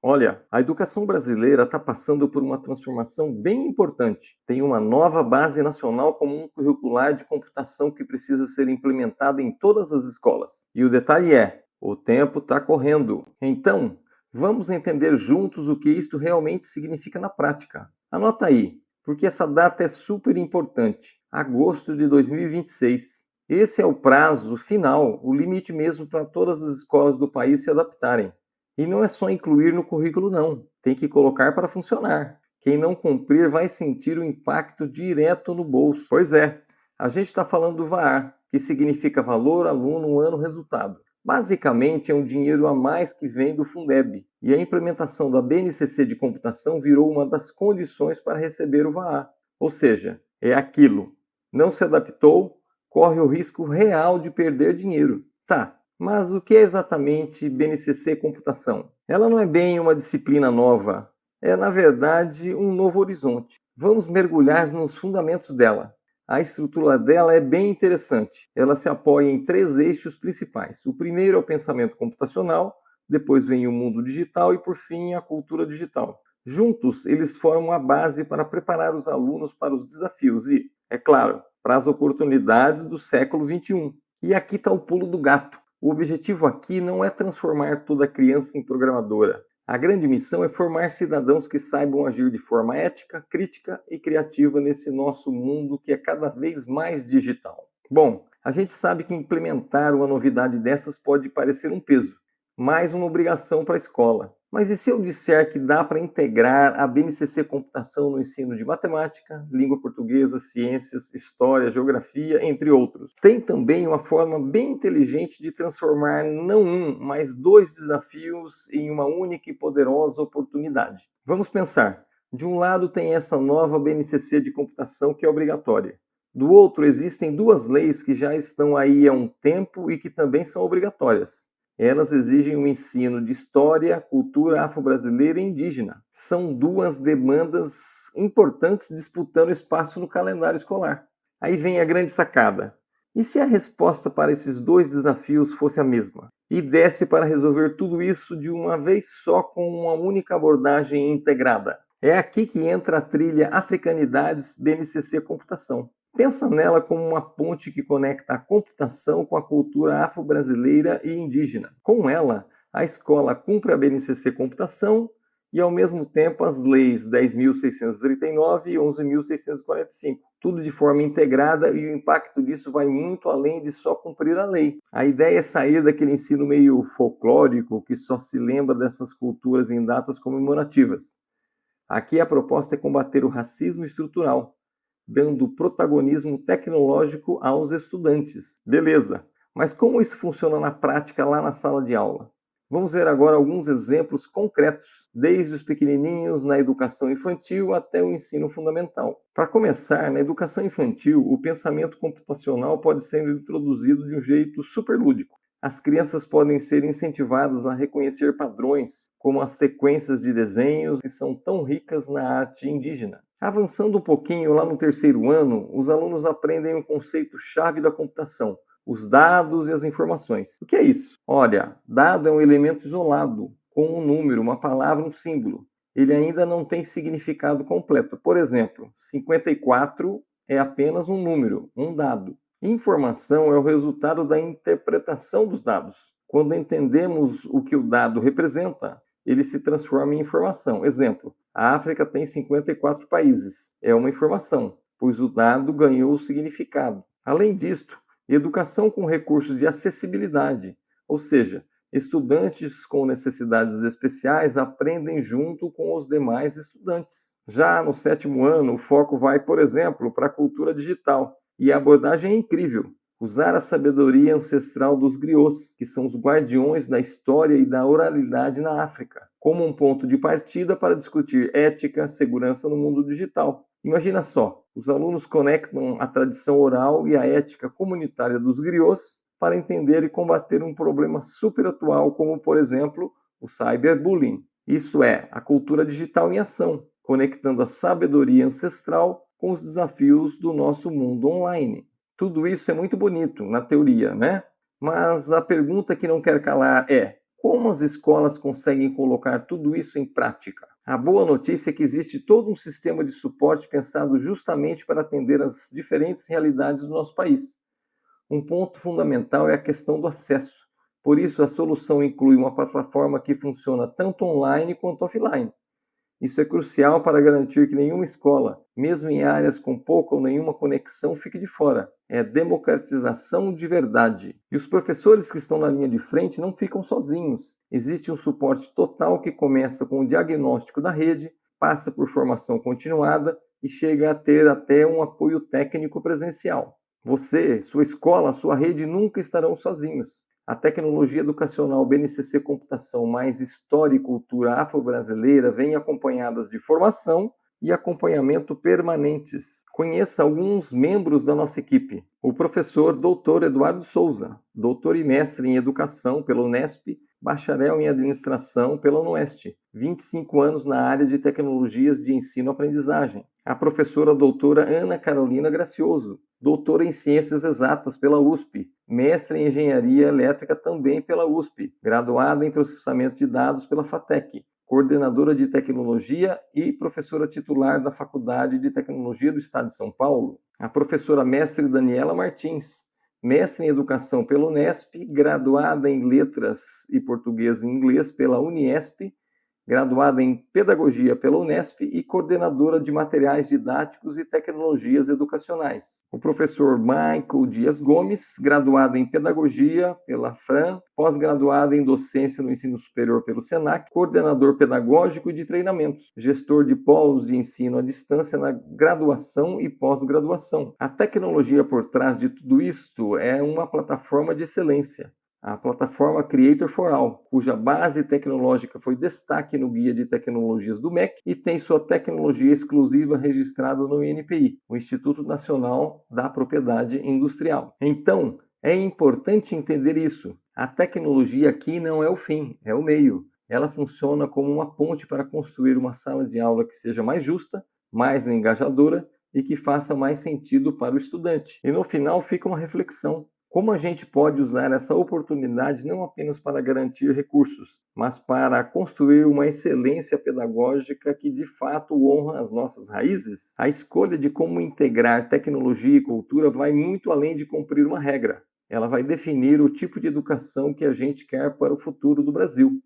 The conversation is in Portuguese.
Olha, a educação brasileira está passando por uma transformação bem importante. Tem uma nova base nacional comum curricular de computação que precisa ser implementada em todas as escolas. E o detalhe é: o tempo está correndo. Então, vamos entender juntos o que isto realmente significa na prática. Anota aí, porque essa data é super importante. Agosto de 2026. Esse é o prazo final, o limite mesmo para todas as escolas do país se adaptarem. E não é só incluir no currículo, não. Tem que colocar para funcionar. Quem não cumprir vai sentir o impacto direto no bolso. Pois é, a gente está falando do VAR, que significa Valor Aluno Ano Resultado. Basicamente é um dinheiro a mais que vem do Fundeb. E a implementação da BNCC de computação virou uma das condições para receber o VAR. Ou seja, é aquilo. Não se adaptou, corre o risco real de perder dinheiro. Tá. Mas o que é exatamente BNCC Computação? Ela não é bem uma disciplina nova, é na verdade um novo horizonte. Vamos mergulhar nos fundamentos dela. A estrutura dela é bem interessante. Ela se apoia em 3 eixos principais. O primeiro é o pensamento computacional, depois vem o mundo digital e por fim a cultura digital. Juntos, eles formam a base para preparar os alunos para os desafios e, é claro, para as oportunidades do século XXI. E aqui está o pulo do gato. O objetivo aqui não é transformar toda criança em programadora. A grande missão é formar cidadãos que saibam agir de forma ética, crítica e criativa nesse nosso mundo que é cada vez mais digital. Bom, a gente sabe que implementar uma novidade dessas pode parecer um peso, mais uma obrigação para a escola. Mas e se eu disser que dá para integrar a BNCC Computação no ensino de matemática, língua portuguesa, ciências, história, geografia, entre outros? Tem também uma forma bem inteligente de transformar não um, mas 2 desafios em uma única e poderosa oportunidade. Vamos pensar. De um lado tem essa nova BNCC de computação que é obrigatória. Do outro existem 2 leis que já estão aí há um tempo e que também são obrigatórias. Elas exigem o ensino de história, cultura afro-brasileira e indígena. São 2 demandas importantes disputando espaço no calendário escolar. Aí vem a grande sacada. E se a resposta para esses 2 desafios fosse a mesma? E desse para resolver tudo isso de uma vez só com uma única abordagem integrada? É aqui que entra a trilha Africanidades BNCC Computação. Pensa nela como uma ponte que conecta a computação com a cultura afro-brasileira e indígena. Com ela, a escola cumpre a BNCC Computação e, ao mesmo tempo, as leis 10.639 e 11.645. Tudo de forma integrada e o impacto disso vai muito além de só cumprir a lei. A ideia é sair daquele ensino meio folclórico que só se lembra dessas culturas em datas comemorativas. Aqui a proposta é combater o racismo estrutural, dando protagonismo tecnológico aos estudantes. Beleza, mas como isso funciona na prática lá na sala de aula? Vamos ver agora alguns exemplos concretos, desde os pequenininhos na educação infantil até o ensino fundamental. Para começar, na educação infantil, o pensamento computacional pode ser introduzido de um jeito super lúdico. As crianças podem ser incentivadas a reconhecer padrões, como as sequências de desenhos que são tão ricas na arte indígena. Avançando um pouquinho lá no 3º ano, os alunos aprendem o conceito-chave da computação, os dados e as informações. O que é isso? Olha, dado é um elemento isolado, com um número, uma palavra, um símbolo. Ele ainda não tem significado completo. Por exemplo, 54 é apenas um número, um dado. Informação é o resultado da interpretação dos dados. Quando entendemos o que o dado representa, ele se transforma em informação. Exemplo, a África tem 54 países. É uma informação, pois o dado ganhou significado. Além disto, educação com recursos de acessibilidade, ou seja, estudantes com necessidades especiais aprendem junto com os demais estudantes. Já no 7º ano, o foco vai, por exemplo, para a cultura digital. E a abordagem é incrível. Usar a sabedoria ancestral dos griots, que são os guardiões da história e da oralidade na África, como um ponto de partida para discutir ética, segurança no mundo digital. Imagina só, os alunos conectam a tradição oral e a ética comunitária dos griots para entender e combater um problema super atual, como, por exemplo, o cyberbullying. Isso é, a cultura digital em ação, conectando a sabedoria ancestral com os desafios do nosso mundo online. Tudo isso é muito bonito na teoria, né? Mas a pergunta que não quer calar é: Como as escolas conseguem colocar tudo isso em prática? A boa notícia é que existe todo um sistema de suporte pensado justamente para atender às diferentes realidades do nosso país. Um ponto fundamental é a questão do acesso. Por isso, a solução inclui uma plataforma que funciona tanto online quanto offline. Isso é crucial para garantir que nenhuma escola, mesmo em áreas com pouca ou nenhuma conexão, fique de fora. É democratização de verdade. E os professores que estão na linha de frente não ficam sozinhos. Existe um suporte total que começa com o diagnóstico da rede, passa por formação continuada e chega a ter até um apoio técnico presencial. Você, sua escola, sua rede nunca estarão sozinhos. A tecnologia educacional BNCC Computação mais História e Cultura Afro-Brasileira vem acompanhadas de formação e acompanhamento permanentes. Conheça alguns membros da nossa equipe. O professor Dr. Eduardo Souza, doutor e mestre em Educação pela Unesp, bacharel em Administração pela UNOEST, 25 anos na área de Tecnologias de Ensino-Aprendizagem. A professora doutora Ana Carolina Gracioso, doutora em Ciências Exatas pela USP, mestre em Engenharia Elétrica também pela USP, graduada em Processamento de Dados pela FATEC, coordenadora de Tecnologia e professora titular da Faculdade de Tecnologia do Estado de São Paulo. A professora mestre Daniela Martins, mestre em Educação pela Unesp, graduada em Letras e Português e Inglês pela Uniesp, graduada em Pedagogia pela Unesp e coordenadora de Materiais Didáticos e Tecnologias Educacionais. O professor Michael Dias Gomes, graduado em Pedagogia pela FRAM, pós-graduado em Docência no Ensino Superior pelo SENAC, coordenador pedagógico e de treinamentos, gestor de polos de ensino à distância na graduação e pós-graduação. A tecnologia por trás de tudo isto é uma plataforma de excelência. A plataforma Creator for All, cuja base tecnológica foi destaque no Guia de Tecnologias do MEC e tem sua tecnologia exclusiva registrada no INPI, o Instituto Nacional da Propriedade Industrial. Então, é importante entender isso. A tecnologia aqui não é o fim, é o meio. Ela funciona como uma ponte para construir uma sala de aula que seja mais justa, mais engajadora e que faça mais sentido para o estudante. E no final fica uma reflexão. Como a gente pode usar essa oportunidade não apenas para garantir recursos, mas para construir uma excelência pedagógica que de fato honra as nossas raízes? A escolha de como integrar tecnologia e cultura vai muito além de cumprir uma regra. Ela vai definir o tipo de educação que a gente quer para o futuro do Brasil.